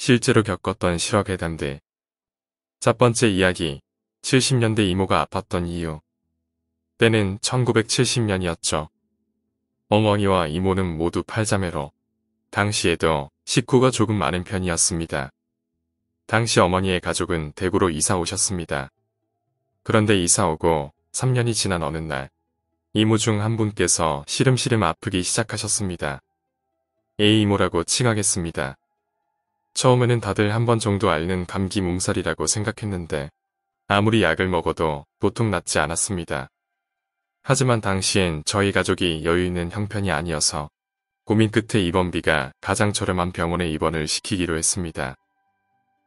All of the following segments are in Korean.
실제로 겪었던 실화괴담들. 첫 번째 이야기, 70년대 이모가 아팠던 이유. 때는 1970년이었죠. 어머니와 이모는 모두 8자매로 당시에도 식구가 조금 많은 편이었습니다. 당시 어머니의 가족은 대구로 이사 오셨습니다. 그런데 이사 오고 3년이 지난 어느 날 이모 중 한 분께서 시름시름 아프기 시작하셨습니다. A 이모라고 칭하겠습니다. 처음에는 다들 한 번 정도 앓는 감기 몸살이라고 생각했는데 아무리 약을 먹어도 보통 낫지 않았습니다. 하지만 당시엔 저희 가족이 여유 있는 형편이 아니어서 고민 끝에 입원비가 가장 저렴한 병원에 입원을 시키기로 했습니다.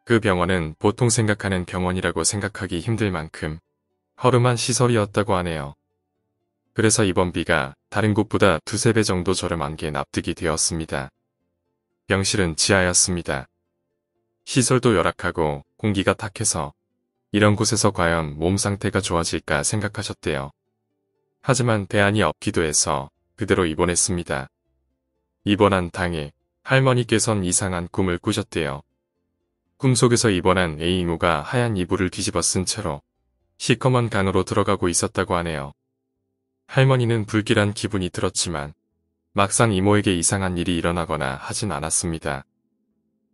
그 병원은 보통 생각하는 병원이라고 생각하기 힘들 만큼 허름한 시설이었다고 하네요. 그래서 입원비가 다른 곳보다 두세 배 정도 저렴한 게 납득이 되었습니다. 병실은 지하였습니다. 시설도 열악하고 공기가 탁해서 이런 곳에서 과연 몸 상태가 좋아질까 생각하셨대요. 하지만 대안이 없기도 해서 그대로 입원했습니다. 입원한 당일 할머니께선 이상한 꿈을 꾸셨대요. 꿈속에서 입원한 A 이모가 하얀 이불을 뒤집어 쓴 채로 시커먼 강으로 들어가고 있었다고 하네요. 할머니는 불길한 기분이 들었지만 막상 이모에게 이상한 일이 일어나거나 하진 않았습니다.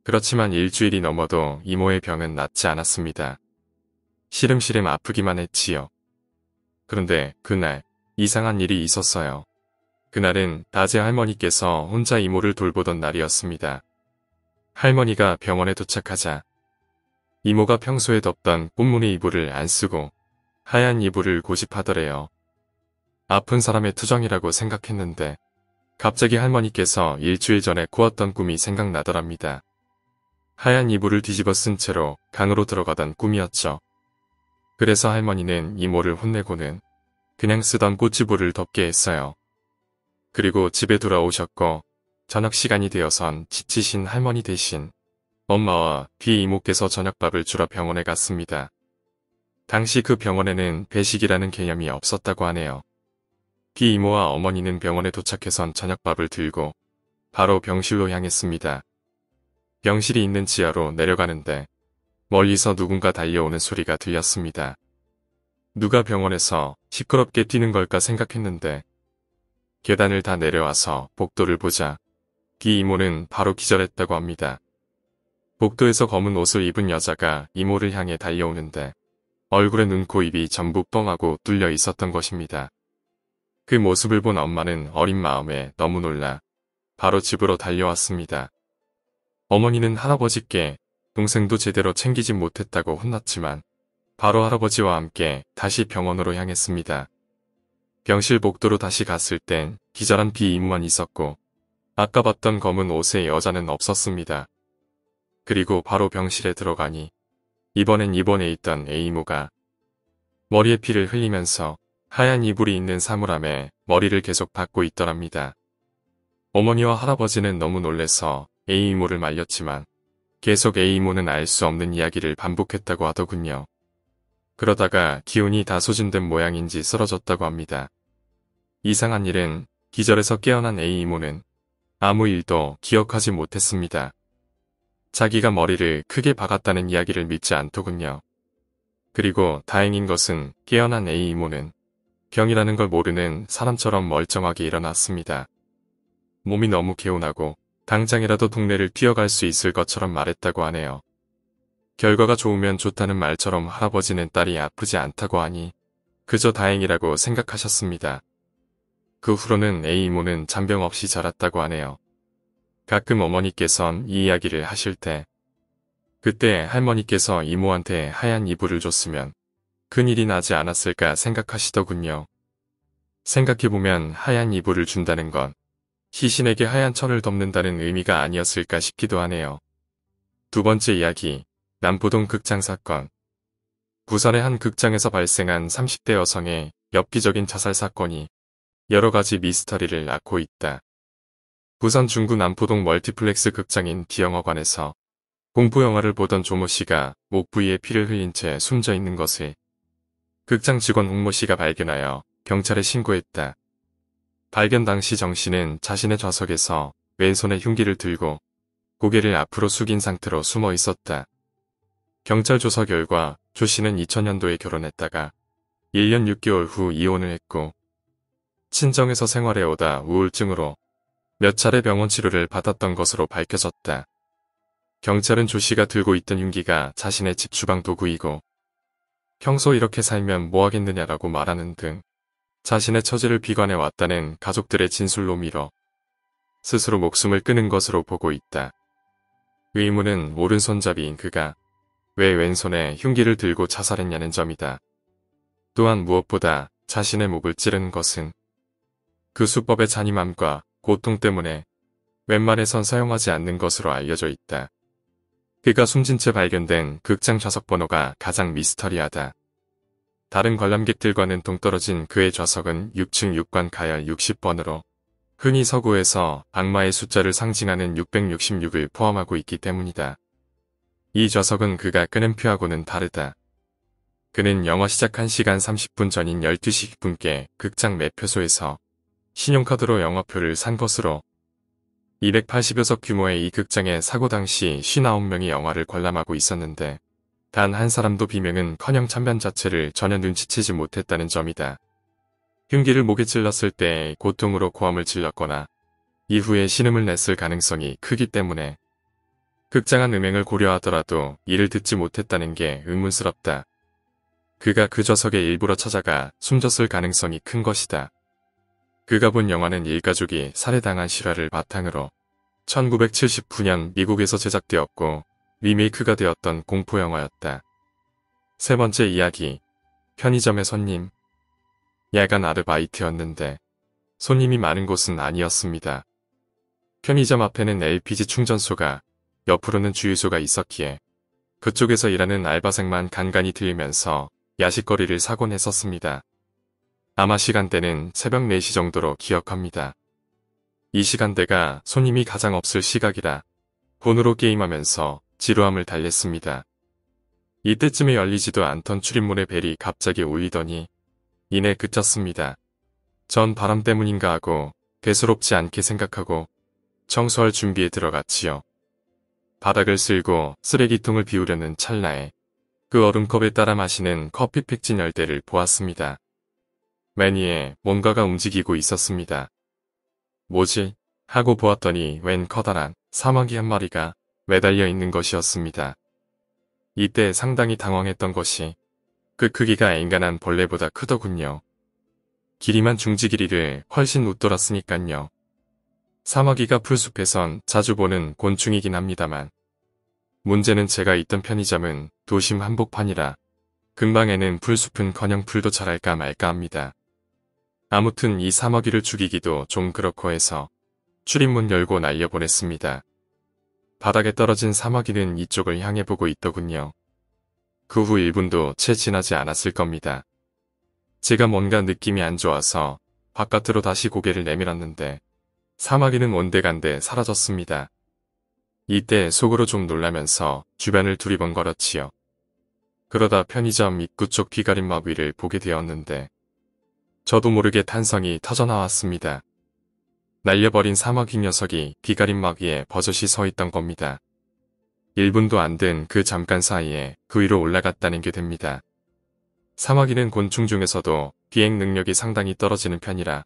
그렇지만 일주일이 넘어도 이모의 병은 낫지 않았습니다. 시름시름 아프기만 했지요. 그런데 그날 이상한 일이 있었어요. 그날은 낮에 할머니께서 혼자 이모를 돌보던 날이었습니다. 할머니가 병원에 도착하자 이모가 평소에 덮던 꽃무늬 이불을 안 쓰고 하얀 이불을 고집하더래요. 아픈 사람의 투정이라고 생각했는데 갑자기 할머니께서 일주일 전에 꾸었던 꿈이 생각나더랍니다. 하얀 이불을 뒤집어 쓴 채로 강으로 들어가던 꿈이었죠. 그래서 할머니는 이모를 혼내고는 그냥 쓰던 꽃이불을 덮게 했어요. 그리고 집에 돌아오셨고 저녁 시간이 되어선 지치신 할머니 대신 엄마와 B 이모께서 저녁밥을 주러 병원에 갔습니다. 당시 그 병원에는 배식이라는 개념이 없었다고 하네요. B 이모와 어머니는 병원에 도착해선 저녁밥을 들고 바로 병실로 향했습니다. 병실이 있는 지하로 내려가는데 멀리서 누군가 달려오는 소리가 들렸습니다. 누가 병원에서 시끄럽게 뛰는 걸까 생각했는데 계단을 다 내려와서 복도를 보자 B 이모는 바로 기절했다고 합니다. 복도에서 검은 옷을 입은 여자가 이모를 향해 달려오는데 얼굴에 눈, 코, 입이 전부 뻥하고 뚫려 있었던 것입니다. 그 모습을 본 엄마는 어린 마음에 너무 놀라 바로 집으로 달려왔습니다. 어머니는 할아버지께 동생도 제대로 챙기지 못했다고 혼났지만 바로 할아버지와 함께 다시 병원으로 향했습니다. 병실 복도로 다시 갔을 땐 기절한 B 이모만 있었고 아까 봤던 검은 옷의 여자는 없었습니다. 그리고 바로 병실에 들어가니 이번엔 입원해 있던 A 이모가 머리에 피를 흘리면서 하얀 이불이 있는 사물함에 머리를 계속 박고 있더랍니다. 어머니와 할아버지는 너무 놀래서 A 이모를 말렸지만 계속 A 이모는 알 수 없는 이야기를 반복했다고 하더군요. 그러다가 기운이 다 소진된 모양인지 쓰러졌다고 합니다. 이상한 일은 기절해서 깨어난 A 이모는 아무 일도 기억하지 못했습니다. 자기가 머리를 크게 박았다는 이야기를 믿지 않더군요. 그리고 다행인 것은 깨어난 A 이모는 병이라는 걸 모르는 사람처럼 멀쩡하게 일어났습니다. 몸이 너무 개운하고 당장이라도 동네를 뛰어갈 수 있을 것처럼 말했다고 하네요. 결과가 좋으면 좋다는 말처럼 할아버지는 딸이 아프지 않다고 하니 그저 다행이라고 생각하셨습니다. 그 후로는 A 이모는 잔병 없이 자랐다고 하네요. 가끔 어머니께선 이 이야기를 하실 때 그때 할머니께서 이모한테 하얀 이불을 줬으면 큰일이 나지 않았을까 생각하시더군요. 생각해보면 하얀 이불을 준다는 건 시신에게 하얀 천을 덮는다는 의미가 아니었을까 싶기도 하네요. 두 번째 이야기, 남포동 극장 사건. 부산의 한 극장에서 발생한 30대 여성의 엽기적인 자살 사건이 여러 가지 미스터리를 낳고 있다. 부산 중구 남포동 멀티플렉스 극장인 기영화관에서 공포영화를 보던 조모 씨가 목 부위에 피를 흘린 채 숨져 있는 것을 극장 직원 홍모 씨가 발견하여 경찰에 신고했다. 발견 당시 정 씨는 자신의 좌석에서 왼손에 흉기를 들고 고개를 앞으로 숙인 상태로 숨어 있었다. 경찰 조사 결과 조 씨는 2000년도에 결혼했다가 1년 6개월 후 이혼을 했고 친정에서 생활해 오다 우울증으로 몇 차례 병원 치료를 받았던 것으로 밝혀졌다. 경찰은 조 씨가 들고 있던 흉기가 자신의 집 주방 도구이고 평소 이렇게 살면 뭐하겠느냐라고 말하는 등 자신의 처지를 비관해 왔다는 가족들의 진술로 밀어 스스로 목숨을 끊은 것으로 보고 있다. 의문은 오른손잡이인 그가 왜 왼손에 흉기를 들고 자살했냐는 점이다. 또한 무엇보다 자신의 목을 찌르는 것은 그 수법의 잔인함과 고통 때문에 웬만해선 사용하지 않는 것으로 알려져 있다. 그가 숨진 채 발견된 극장 좌석 번호가 가장 미스터리하다. 다른 관람객들과는 동떨어진 그의 좌석은 6층 6관 가열 60번으로 흔히 서구에서 악마의 숫자를 상징하는 666을 포함하고 있기 때문이다. 이 좌석은 그가 끄는 표하고는 다르다. 그는 영화 시작 1시간 30분 전인 12시 10분께 극장 매표소에서 신용카드로 영화표를 산 것으로 280여석 규모의 이 극장의 사고 당시 59명이 영화를 관람하고 있었는데 단 한 사람도 비명은커녕 참변 자체를 전혀 눈치채지 못했다는 점이다. 흉기를 목에 찔렀을 때 고통으로 고함을 질렀거나 이후에 신음을 냈을 가능성이 크기 때문에 극장안 음행을 고려하더라도 이를 듣지 못했다는 게 의문스럽다. 그가 그 좌석에 일부러 찾아가 숨졌을 가능성이 큰 것이다. 그가 본 영화는 일가족이 살해당한 실화를 바탕으로 1979년 미국에서 제작되었고 리메이크가 되었던 공포영화였다. 세 번째 이야기, 편의점의 손님. 야간 아르바이트였는데 손님이 많은 곳은 아니었습니다. 편의점 앞에는 LPG 충전소가 옆으로는 주유소가 있었기에 그쪽에서 일하는 알바생만 간간히 들리면서 야식거리를 사곤 했었습니다. 아마 시간대는 새벽 4시 정도로 기억합니다. 이 시간대가 손님이 가장 없을 시각이라 폰으로 게임하면서 지루함을 달랬습니다. 이때쯤에 열리지도 않던 출입문의 벨이 갑자기 울리더니 이내 그쳤습니다. 전 바람 때문인가 하고 대수롭지 않게 생각하고 청소할 준비에 들어갔지요. 바닥을 쓸고 쓰레기통을 비우려는 찰나에 그 얼음컵에 따라 마시는 커피 팩진 열대를 보았습니다. 맨 위에 뭔가가 움직이고 있었습니다. 뭐지? 하고 보았더니 웬 커다란 사마귀 한 마리가 매달려 있는 것이었습니다. 이때 상당히 당황했던 것이 그 크기가 인간한 벌레보다 크더군요. 길이만 중지 길이를 훨씬 웃돌았으니깐요. 사마귀가 풀숲에선 자주 보는 곤충이긴 합니다만 문제는 제가 있던 편의점은 도심 한복판이라 근방에는 풀숲은커녕 풀도 자랄까 말까 합니다. 아무튼 이 사마귀를 죽이기도 좀 그렇고 해서 출입문 열고 날려보냈습니다. 바닥에 떨어진 사마귀는 이쪽을 향해 보고 있더군요. 그 후 1분도 채 지나지 않았을 겁니다. 제가 뭔가 느낌이 안 좋아서 바깥으로 다시 고개를 내밀었는데 사마귀는 온데간데 사라졌습니다. 이때 속으로 좀 놀라면서 주변을 두리번거렸지요. 그러다 편의점 입구 쪽 귀가림막 위를 보게 되었는데 저도 모르게 탄성이 터져나왔습니다. 날려버린 사마귀 녀석이 귀가림막 위에 버젓이 서 있던 겁니다. 1분도 안 된 그 잠깐 사이에 그 위로 올라갔다는 게 됩니다. 사마귀는 곤충 중에서도 비행 능력이 상당히 떨어지는 편이라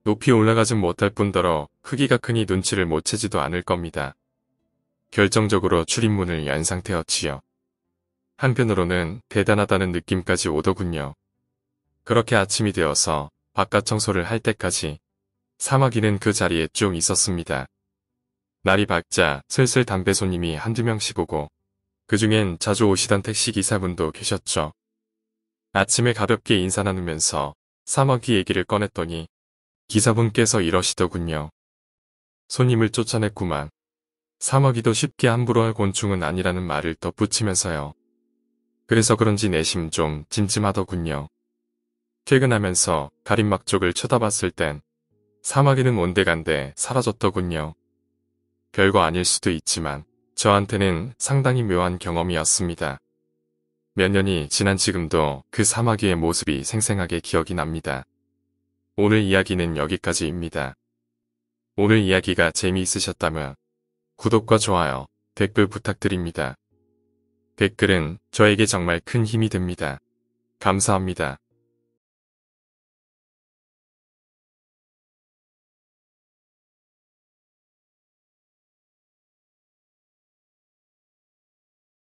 높이 올라가진 못할 뿐더러 크기가 크니 눈치를 못 채지도 않을 겁니다. 결정적으로 출입문을 연 상태였지요. 한편으로는 대단하다는 느낌까지 오더군요. 그렇게 아침이 되어서 바깥 청소를 할 때까지 사마귀는 그 자리에 쭉 있었습니다. 날이 밝자 슬슬 담배 손님이 한두 명씩 오고 그중엔 자주 오시던 택시기사분도 계셨죠. 아침에 가볍게 인사 나누면서 사마귀 얘기를 꺼냈더니 기사분께서 이러시더군요. 손님을 쫓아냈구만. 사마귀도 쉽게 함부로 할 곤충은 아니라는 말을 덧붙이면서요. 그래서 그런지 내심 좀 찜찜하더군요. 퇴근하면서 가림막 쪽을 쳐다봤을 땐 사마귀는 온데간데 사라졌더군요. 별거 아닐 수도 있지만 저한테는 상당히 묘한 경험이었습니다. 몇 년이 지난 지금도 그 사마귀의 모습이 생생하게 기억이 납니다. 오늘 이야기는 여기까지입니다. 오늘 이야기가 재미있으셨다면 구독과 좋아요, 댓글 부탁드립니다. 댓글은 저에게 정말 큰 힘이 됩니다. 감사합니다.